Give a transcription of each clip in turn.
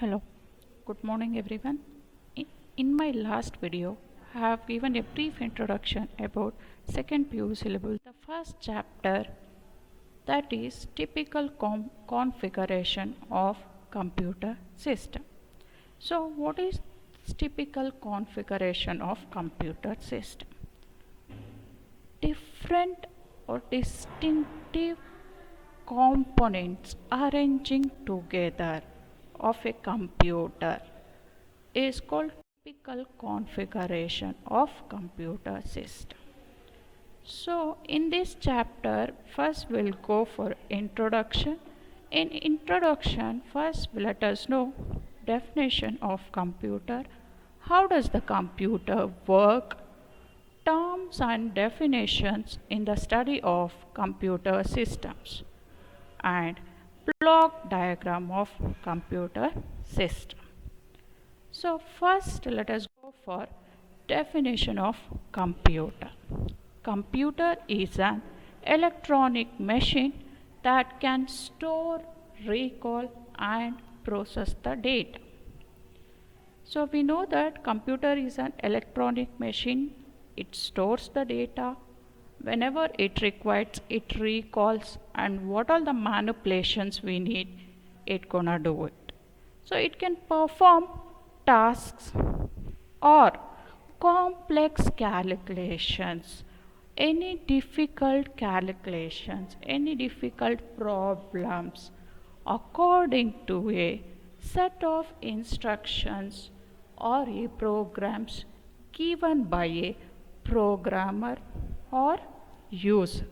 Hello, good morning everyone. In my last video, I have given a brief introduction about second PU syllabus. The first chapter, that is typical configuration of computer system. So what is typical configuration of computer system? Different or distinctive components arranging together of a computer is called typical configuration of computer system. So in this chapter, first we'll go for introduction. In introduction, first let us know definition of computer, how does the computer work, terms and definitions in the study of computer systems, and block diagram of computer system. So first let us go for definition of computer. Computer is an electronic machine that can store, recall and process the data. So we know that computer is an electronic machine. It stores the data. Whenever it requires, it recalls, and what all the manipulations we need, it gonna do it. So it can perform tasks or complex calculations, any difficult calculations, any difficult problems according to a set of instructions or a programs given by a programmer or user.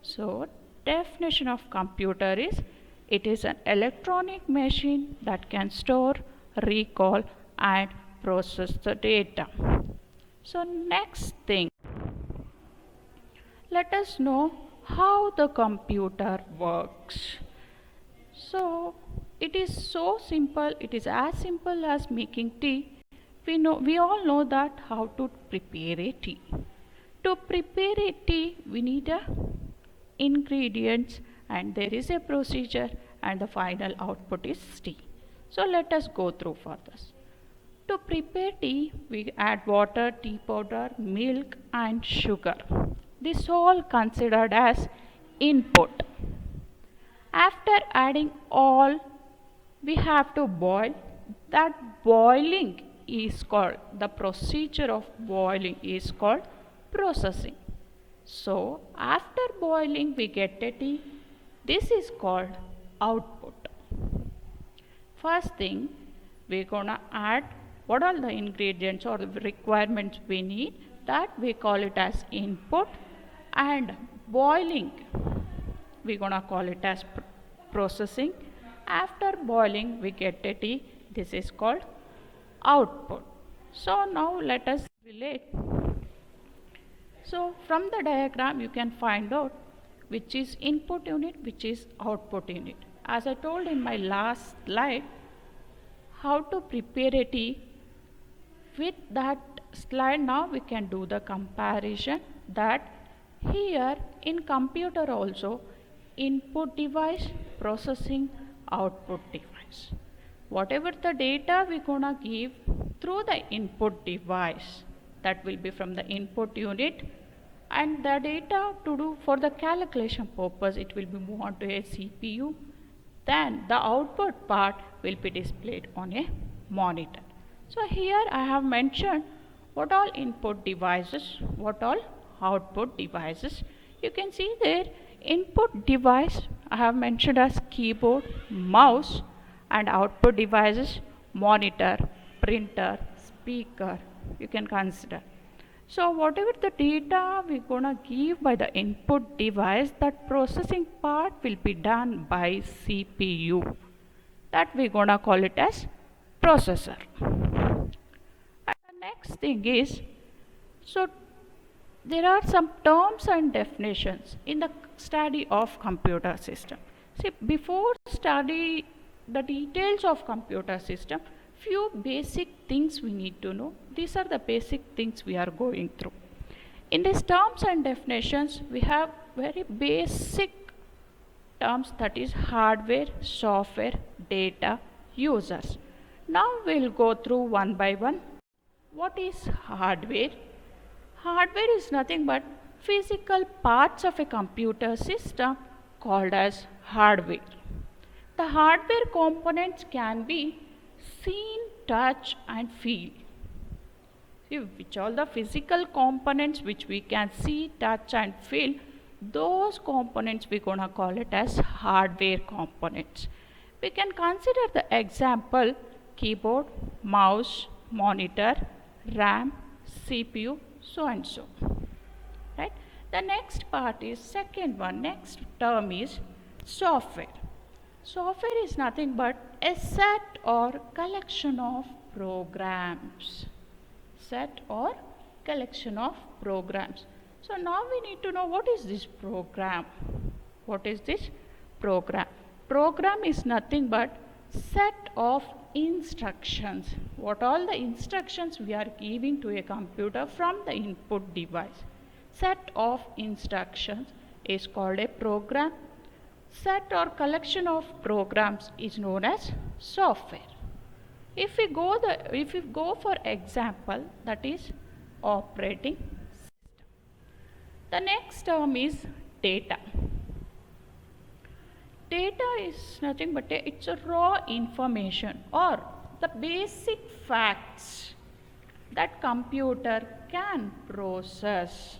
So definition of computer is, it is an electronic machine that can store, recall and process the data. So next thing, let us know how the computer works. So it is so simple, it is as simple as making tea. We all know that how to prepare a tea. To prepare a tea, we need ingredients and there is a procedure and the final output is tea. So let us go through for this. To prepare tea, we add water, tea powder, milk and sugar. This all considered as input. After adding all, we have to boil. That boiling is called, the procedure of boiling is called processing. So after boiling we get a tea. This is called output. First thing, we're gonna add what are the ingredients or the requirements we need, that we call it as input, and boiling we're gonna call it as processing. After boiling we get a tea. This is called output. So now let us relate. So from the diagram you can find out which is input unit, which is output unit. As I told in my last slide, how to prepare a tea, with that slide now we can do the comparison, that here in computer also input device, processing, output device. Whatever the data we're gonna give through the input device, that will be from the input unit, and the data to do for the calculation purpose, it will be moved on to a CPU. Then the output part will be displayed on a monitor. So here I have mentioned what all input devices, what all output devices. You can see there input device I have mentioned as keyboard, mouse, and output devices monitor, printer, speaker, you can consider. So whatever the data we're gonna give by the input device, that processing part will be done by CPU. That we're gonna call it as processor. And the next thing is, so there are some terms and definitions in the study of computer system. See, before study the details of computer system, few basic things we need to know. These are the basic things we are going through. In these terms and definitions, we have very basic terms, that is hardware, software, data users. Now we'll go through one by one. What is hardware? Hardware is nothing but physical parts of a computer system called as hardware. The hardware components can be seen, touch and feel. See, which all the physical components which we can see, touch and feel, those components we're gonna call it as hardware components. We can consider the example keyboard, mouse, monitor, RAM, CPU, so and so. Right? The next part is second one, next term is software. Software is nothing but a set or collection of programs. Set or collection of programs. So now we need to know what is this program. What is this program? Program is nothing but set of instructions. What all the instructions we are giving to a computer from the input device. Set of instructions is called a program. Set or collection of programs is known as software. If we go for example, that is operating system. The next term is data. Data is nothing but it's a raw information or the basic facts that computer can process.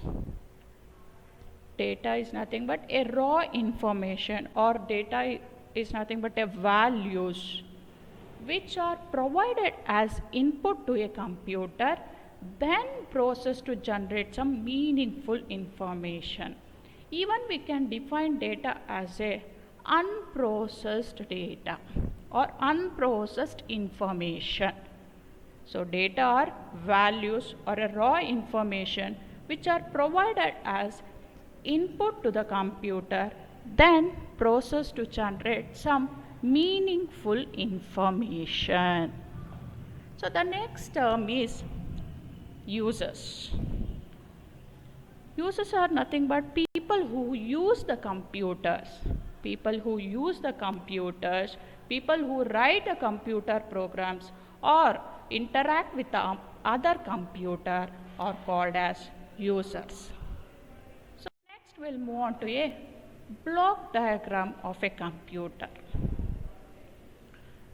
Data is nothing but a raw information or data is nothing but a values which are provided as input to a computer, then processed to generate some meaningful information. Even we can define data as a unprocessed data or unprocessed information. So data are values or a raw information which are provided as input to the computer, then processed to generate some meaningful information. So the next term is users. Users are nothing but people who use the computers. People who use the computers, people who write a computer programs or interact with the other computer are called as users. So next we'll move on to a block diagram of a computer.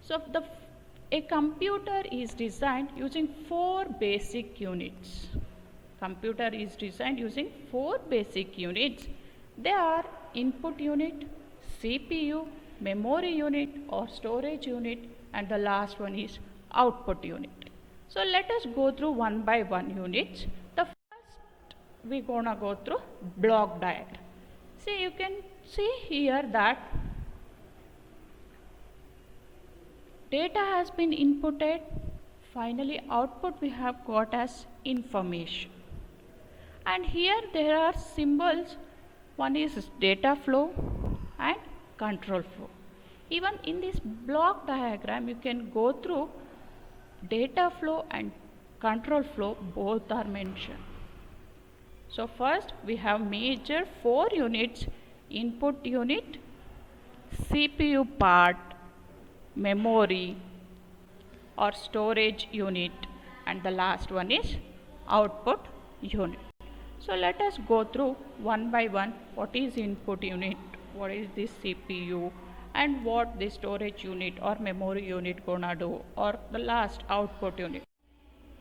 So a computer is designed using 4 basic units. Computer is designed using 4 basic units. They are input unit, CPU, memory unit or storage unit, and the last one is output unit. So let us go through one by one units. The first we're gonna go through block diagram. See, you can see here that data has been inputted. Finally, output we have got as information. And here there are symbols. One is data flow and control flow. Even in this block diagram, you can go through data flow and control flow, both are mentioned. So first we have major 4 units: input unit, CPU part, memory or storage unit, and the last one is output unit. So let us go through one by one. What is input unit, what is this CPU, and what the storage unit or memory unit gonna do, or the last output unit.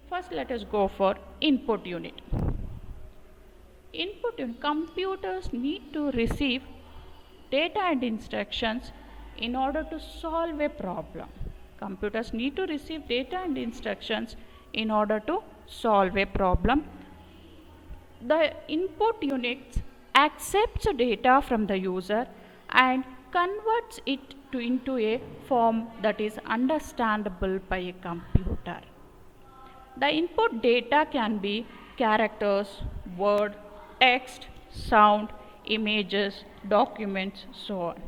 First let us go for input unit. Input unit, computers need to receive data and instructions in order to solve a problem. Computers need to receive data and instructions in order to solve a problem. The input unit accepts data from the user and converts it into a form that is understandable by a computer. The input data can be characters, word, text, sound, images, documents, so on.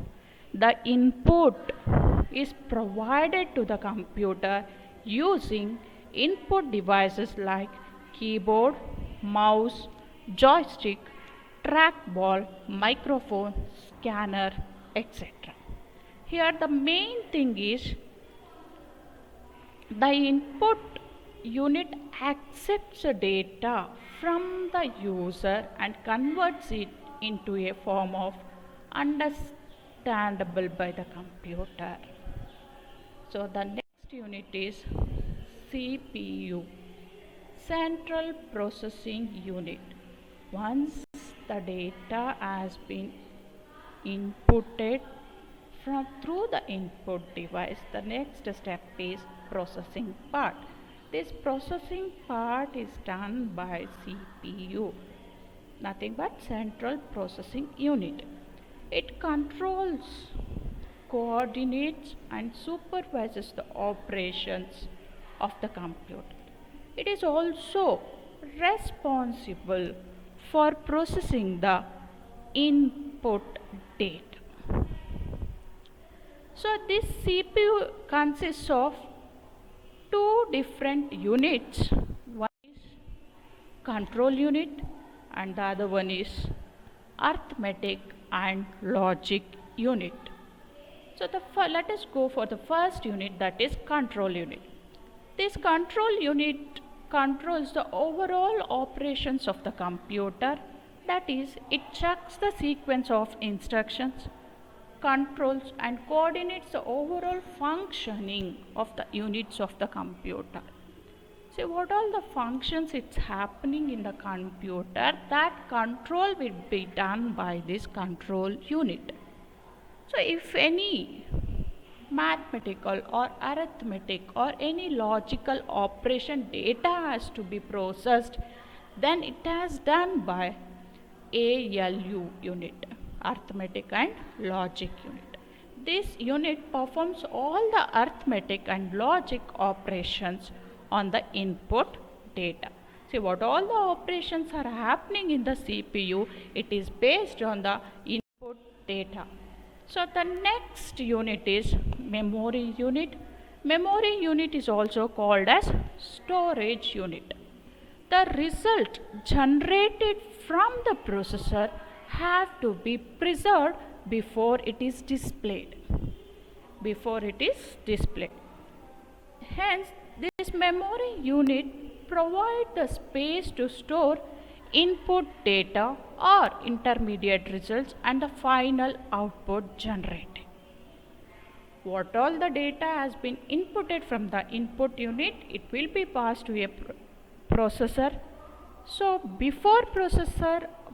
The input is provided to the computer using input devices like keyboard, mouse, joystick, trackball, microphone, scanner, etc. Here the main thing is The input unit accepts data from the user and converts it into a form of understandable by the computer. So the next unit is CPU, Central Processing Unit. Once the data has been inputted through the input device, the next step is processing part. This processing part is done by CPU, nothing but Central Processing Unit. It controls, coordinates and supervises the operations of the computer. It is also responsible for processing the input data. So this CPU consists of two different units. One is control unit and the other one is arithmetic and logic unit. So let us go for the first unit, that is control unit. This control unit controls the overall operations of the computer, that is, it checks the sequence of instructions, controls and coordinates the overall functioning of the units of the computer. See what all the functions it's happening in the computer, that control will be done by this control unit. So if any mathematical or arithmetic or any logical operation data has to be processed, then it is done by ALU unit, arithmetic and logic unit. This unit performs all the arithmetic and logic operations on the input data. See what all the operations are happening in the CPU, it is based on the input data. So the next unit is memory unit. Memory unit is also called as storage unit. The result generated from the processor have to be preserved before it is displayed. Hence, this memory unit provides the space to store input data or intermediate results and the final output generated. What all the data has been inputted from the input unit, it will be passed to a processor. So before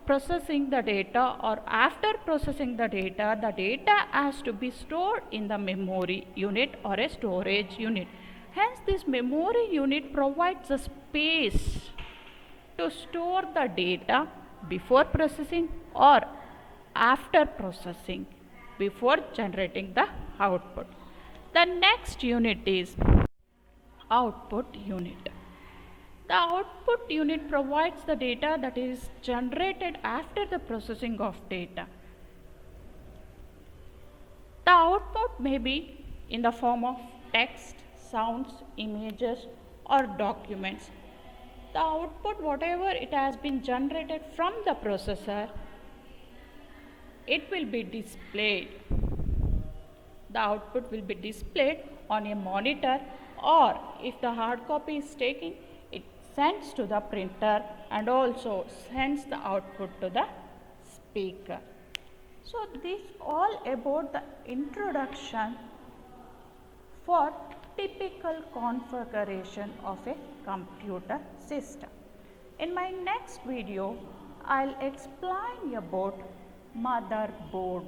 processing the data or after processing the data has to be stored in the memory unit or a storage unit. Hence this memory unit provides a space to store the data before processing or after processing, before generating the output. The next unit is output unit. The output unit provides the data that is generated after the processing of data. The output may be in the form of text, sounds, images or documents. The output, whatever it has been generated from the processor, it will be displayed. The output will be displayed on a monitor, or if the hard copy is taken, it sends to the printer and also sends the output to the speaker. So this all about the introduction for typical configuration of a computer system. In my next video, I'll explain about motherboard.